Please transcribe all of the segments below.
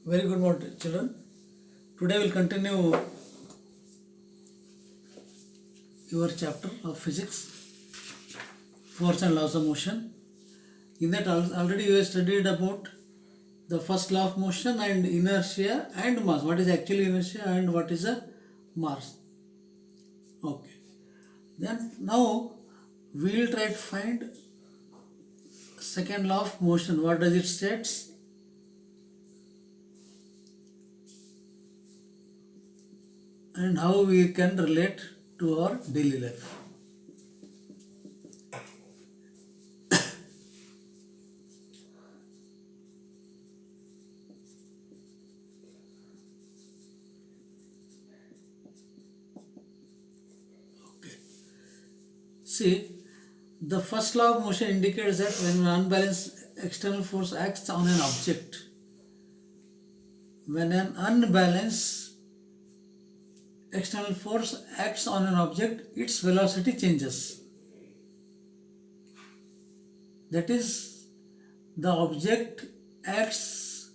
Very good morning, children. Today we'll continue your chapter of physics, force and laws of motion. In that already you have studied about the first law of motion and inertia and mass. What is actually inertia and what is a mass? Okay. Then now we will try to find second law of motion. What does it states? And how we can relate to our daily life. Okay. See, the first law of motion indicates that when an unbalanced external force acts on an object, when an unbalanced external force acts on an object, its velocity changes. That is, the object gets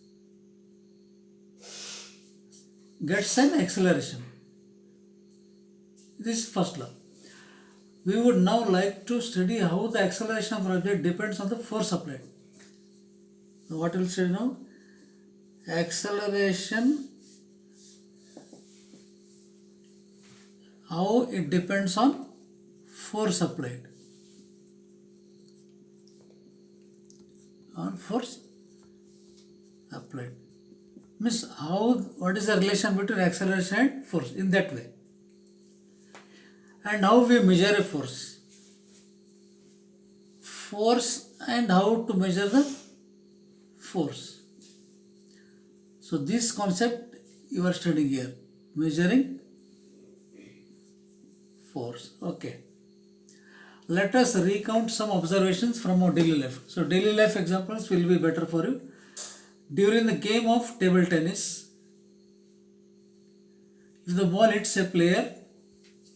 an acceleration. This is first law. We would now like to study how the acceleration of an object depends on the force applied. So what will say now? Acceleration, how it depends on force applied. On force applied. Means what is the relation between acceleration and force in that way. And how we measure a force. Force and how to measure the force. So this concept you are studying here. Measuring force. Okay. Let us recount some observations from our daily life. So daily life examples will be better for you. During the game of table tennis, if the ball hits a player,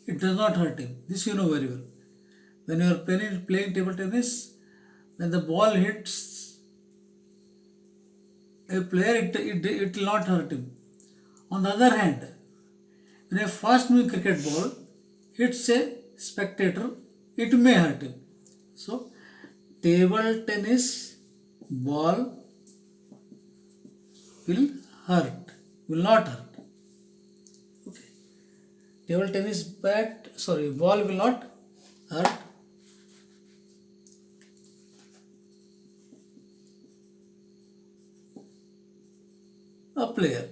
it does not hurt him. This you know very well. When you are playing table tennis, when the ball hits a player, it will not hurt him. On the other hand, when a fast moving cricket ball hits a spectator, it may hurt him. So, table tennis ball will not hurt. Okay. Table tennis ball will not hurt. A player.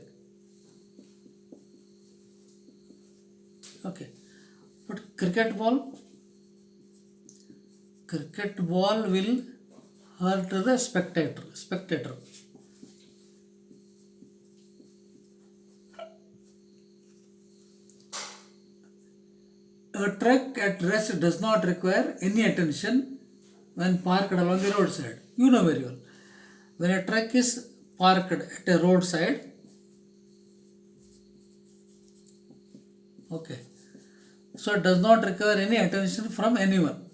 Okay. But cricket ball will hurt the spectator. A truck at rest does not require any attention when parked along the roadside. You know very well. When a truck is parked at a roadside, okay, so it does not require any attention from anyone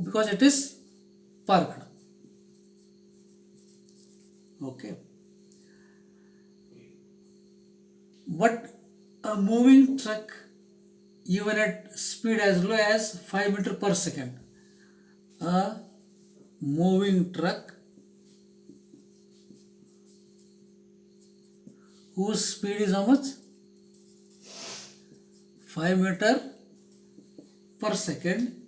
because it is parked. Okay. But a moving truck, even at speed as low as 5 meters per second, a moving truck whose speed is how much? 5 meters per second.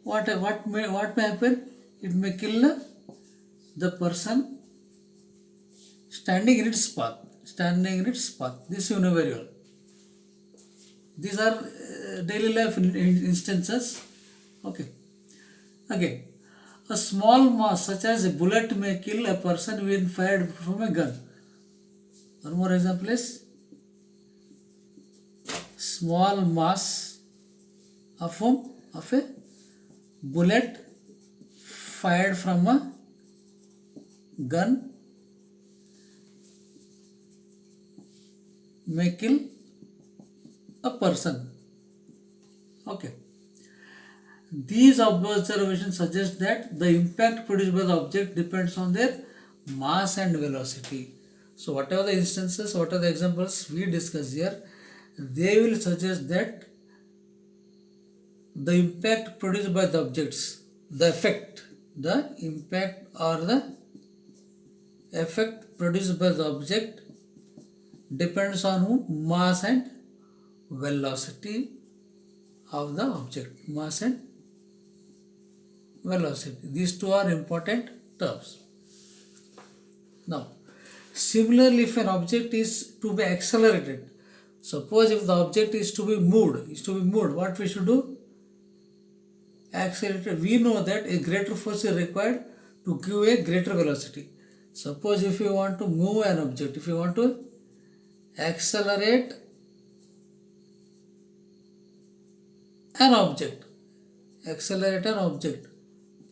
What may happen? It may kill the person standing in its path. This you know very well. These are daily life instances. Okay. Again, a small mass such as a bullet may kill a person when fired from a gun. One more example is small mass of a bullet fired from a gun may kill a person. Okay. These observations suggest that the impact produced by the object depends on their mass and velocity. So whatever the instances, what are the examples we discuss here, they will suggest that the impact produced by the objects, the impact or the effect produced by the object depends on who? Mass and velocity of the object. Mass and velocity. These two are important terms. Now, similarly, if an object is to be accelerated, suppose if the object is to be moved, what we should do? Accelerated. We know that a greater force is required to give a greater velocity. Suppose if you want to move an object, if you want to accelerate an object,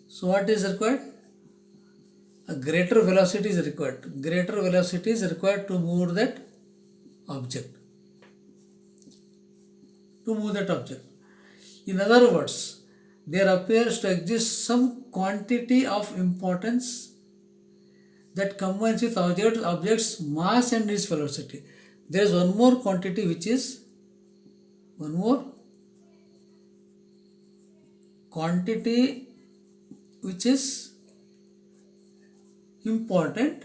so what is required? A greater velocity is required. Greater velocity is required to move that object. In other words, there appears to exist some quantity of importance that combines with object's mass and its velocity. There is one more quantity which is important,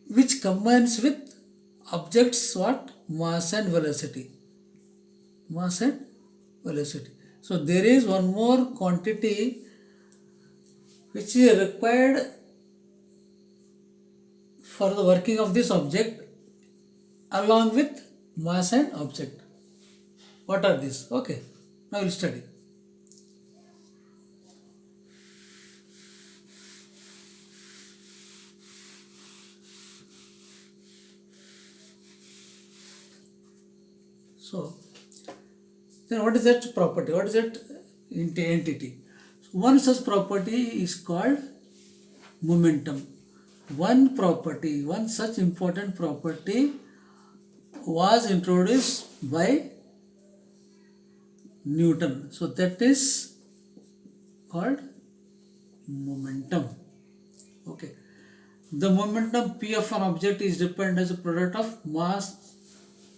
which combines with objects what? Mass and velocity. So there is one more quantity which is required for the working of this object along with mass and object. What are these? Okay, now we'll study. So, then what is that property? What is that entity? So one such property is called momentum. One such important property was introduced by Newton. So that is called momentum. Okay. The momentum P of an object is defined as a product of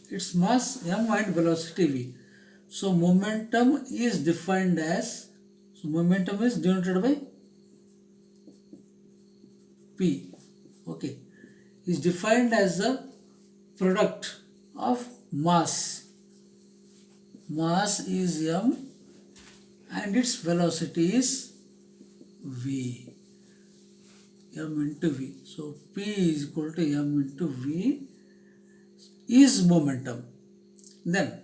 its mass m and velocity v. So momentum is denoted by P. Okay, is defined as the product of mass. Mass is m and its velocity is v. M into v. So P is equal to m into v is momentum. Then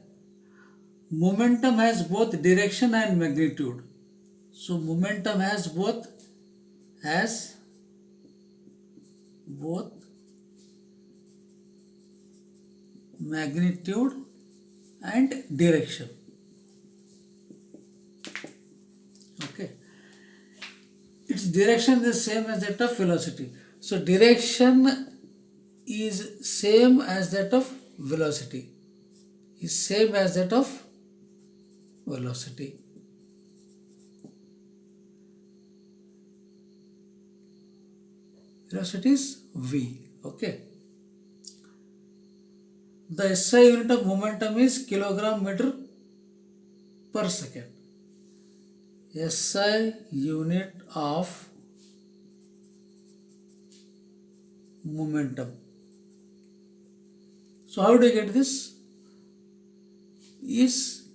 momentum has both direction and magnitude. So momentum has both magnitude and direction. Okay. Its direction is the same as that of velocity. So direction is same as that of velocity. Velocity is v. Okay. The SI unit of momentum is kilogram meter per second. SI unit of momentum. So how do you get this? Is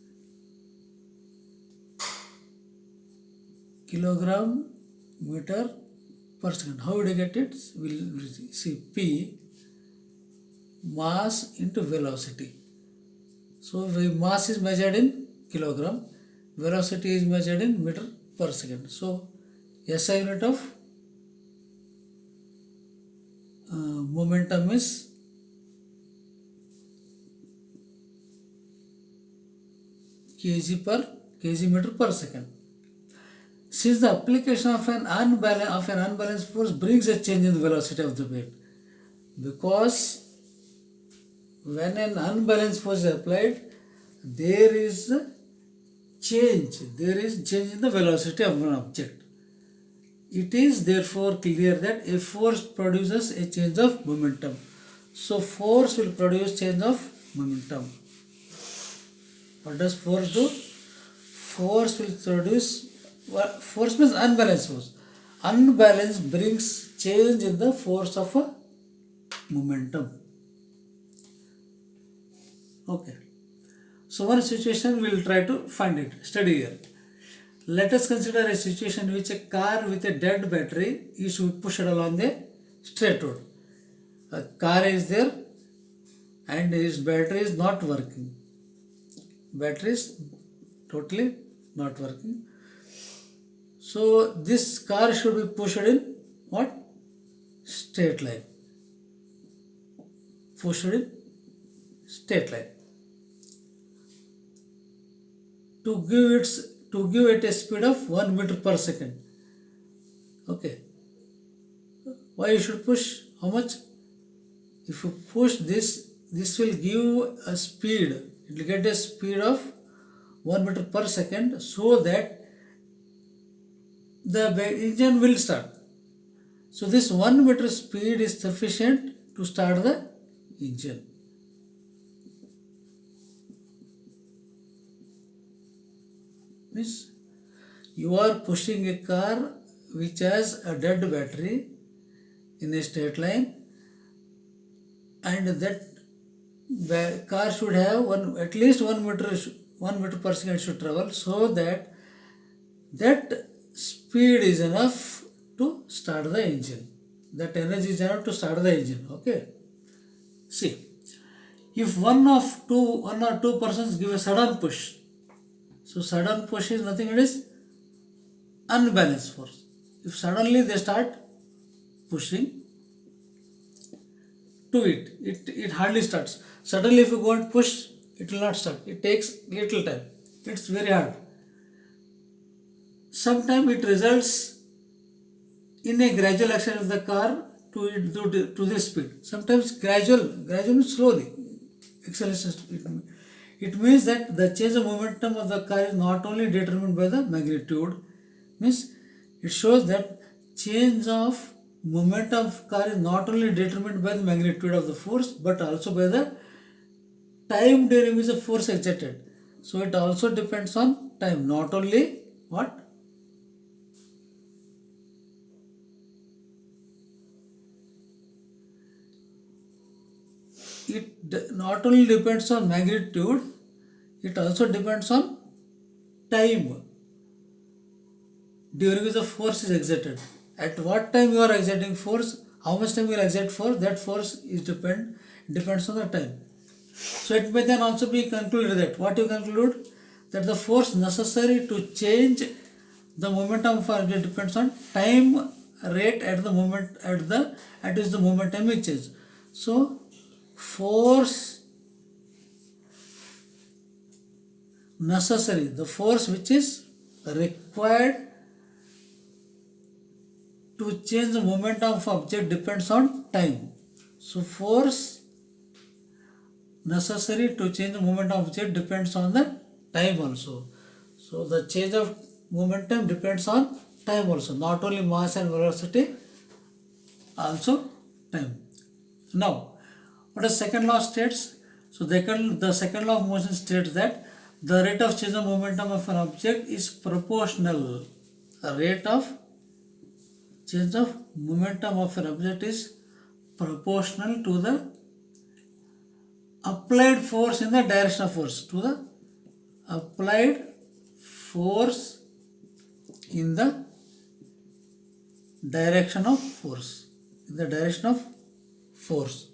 kilogram meter per second. How do you get it? We'll see P mass into velocity. So mass is measured in kilogram, velocity is measured in meter per second. So SI unit of momentum is kg meter per second. Since the application of an unbalanced force brings a change in the velocity of the weight, because when an unbalanced force is applied, there is change in the velocity of an object. It is therefore clear that a force produces a change of momentum. So force will produce change of momentum. What does force do? Force will produce, force means unbalanced force. Unbalance brings change in the force of a momentum. Okay. So one situation we will try to find it. Study here. Let us consider a situation in which a car with a dead battery is pushed along the straight road. A car is there and his battery is not working. Battery is totally not working. So this car should be pushed in what? Straight line. Pushed in straight line. To give it a speed of 1 meter per second. Okay. Why you should push? How much? If you push this, this will give a speed. It will get a speed of 1 meter per second, so that the engine will start. So this 1 meter speed is sufficient to start the engine. Means you are pushing a car which has a dead battery in a straight line, and that car should have at least 1 meter per second should travel, so that speed is enough to start the engine. That energy is enough to start the engine. Okay. See, if one or two persons give a sudden push, so sudden push is nothing, it is unbalanced force. If suddenly they start pushing to it hardly starts. Suddenly if you go and push, it will not start. It takes little time. It's very hard. Sometimes it results in a gradual action of the car to this speed. Sometimes gradual means slowly acceleration. It means that the change of momentum of the car is not only determined by the magnitude, means it shows that change of momentum of car is not only determined by the magnitude of the force, but also by the time during which the force exerted. So it also depends on time, not only what? It not only depends on magnitude, it also depends on time during which the force is exerted. At what time you are exerting force, how much time you will exert force, that force is depends on the time. So it may then also be concluded that, what you conclude? That the force necessary to change the momentum of object depends on time rate at the moment at which the momentum is changed. So force necessary, the force which is required to change the momentum of object depends on time. So force necessary to change the momentum of object depends on the time also. So the change of momentum depends on time also, not only mass and velocity, also time. Now, what is second law states? So the second law of motion states that the rate of change of momentum of an object is proportional. The rate of change of momentum of an object is proportional to the applied force in the direction of force. To the applied force in the direction of force. In the direction of force.